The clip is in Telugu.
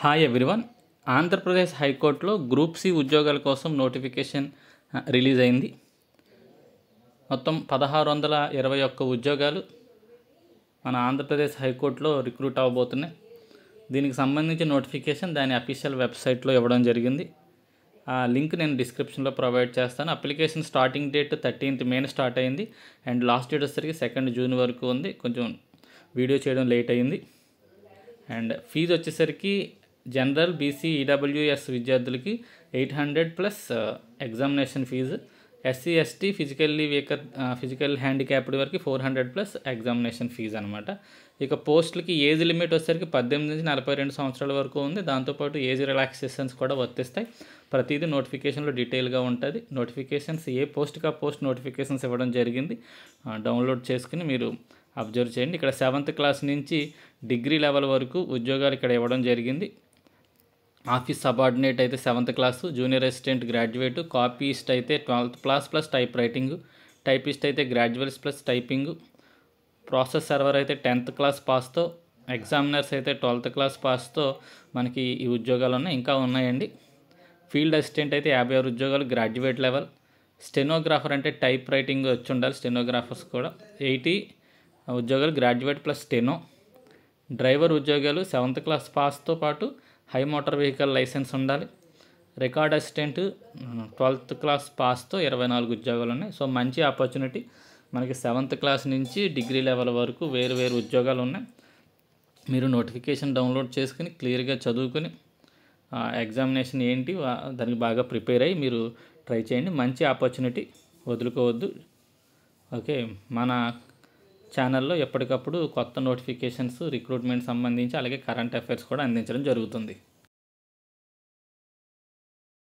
Hi everyone. ఆంధ్రప్రదేశ్ హైకోర్టులో గ్రూప్ సి ఉద్యోగాల కోసం నోటిఫికేషన్ రిలీజ్ అయింది. మొత్తం 1621 ఉద్యోగాలు మన ఆంధ్రప్రదేశ్ హైకోర్టులో రిక్రూట్ అవ్వబోతున్నాయి. దీనికి సంబంధించి నోటిఫికేషన్ దాని అఫీషియల్ వెబ్సైట్లో ఇవ్వడం జరిగింది. ఆ లింక్ నేను డిస్క్రిప్షన్లో ప్రొవైడ్ చేస్తాను. Application starting date 13th May start అయింది అండ్ లాస్ట్ డేట్ వచ్చేసరికి 2nd June వరకు ఉంది. కొంచెం వీడియో చేయడం లేట్ అయింది. అండ్ ఫీజు వచ్చేసరికి జనరల్, బీసీ, ఈడబ్ల్యూఎస్ విద్యార్థులకి 800 plus examination fee, SC, ST, physical handicapped వరకు 400 ప్లస్ ఎగ్జామినేషన్ ఫీజు అనమాట. ఇక పోస్టులకి ఏజ్ లిమిట్ వచ్చేసరికి 18 నుంచి 42 సంవత్సరాల వరకు ఉంది. దాంతోపాటు ఏజ్ రిలాక్సేషన్స్ కూడా వర్తిస్తాయి. ప్రతిదీ నోటిఫికేషన్లో డీటెయిల్గా ఉంటుంది. నోటిఫికేషన్స్ ఏ పోస్ట్కి ఆ పోస్ట్ నోటిఫికేషన్స్ ఇవ్వడం జరిగింది. డౌన్లోడ్ చేసుకుని మీరు అబ్జర్వ్ చేయండి. ఇక్కడ 7th క్లాస్ నుంచి డిగ్రీ లెవెల్ వరకు ఉద్యోగాలు ఇక్కడ ఇవ్వడం జరిగింది. ఆఫీస్ సబార్డినేట్ అయితే 7th class, junior assistant graduate, copyist అయితే 12th class plus type writing, typist అయితే graduates plus typing, process server అయితే 10th క్లాస్ పాస్తో, ఎగ్జామినర్స్ అయితే 12th క్లాస్ పాస్తో మనకి ఈ ఉద్యోగాలు ఉన్నాయి. ఇంకా ఉన్నాయండి. ఫీల్డ్ అసిస్టెంట్ అయితే 56 ఉద్యోగాలు గ్రాడ్యుయేట్ లెవెల్, స్టెనోగ్రాఫర్ అంటే టైప్ రైటింగ్ వచ్చి ఉండాలి, స్టెనోగ్రాఫర్స్ కూడా 80 ఉద్యోగాలు గ్రాడ్యుయేట్ ప్లస్ స్టెనో, డ్రైవర్ ఉద్యోగాలు 7th క్లాస్ పాస్తో పాటు హై మోటార్ వెహికల్ లైసెన్స్ ఉండాలి, రికార్డ్ అసిస్టెంట్ 12th క్లాస్ పాస్తో 24 ఉద్యోగాలు ఉన్నాయి. సో మంచి ఆపర్చునిటీ. మనకి 7th క్లాస్ నుంచి డిగ్రీ లెవెల్ వరకు వేరు ఉద్యోగాలు ఉన్నాయి. మీరు నోటిఫికేషన్ డౌన్లోడ్ చేసుకుని క్లియర్గా చదువుకుని ఎగ్జామినేషన్ ఏంటి దానికి బాగా ప్రిపేర్ అయ్యి మీరు ట్రై చేయండి. మంచి ఆపర్చునిటీ, వదులుకోవద్దు. ఓకే, మన ఛానల్లో ఎప్పటికప్పుడు కొత్త నోటిఫికేషన్స్, రిక్రూట్మెంట్ సంబంధించి అలాగే కరెంట్ అఫైర్స్ కూడా అందించడం జరుగుతుంది.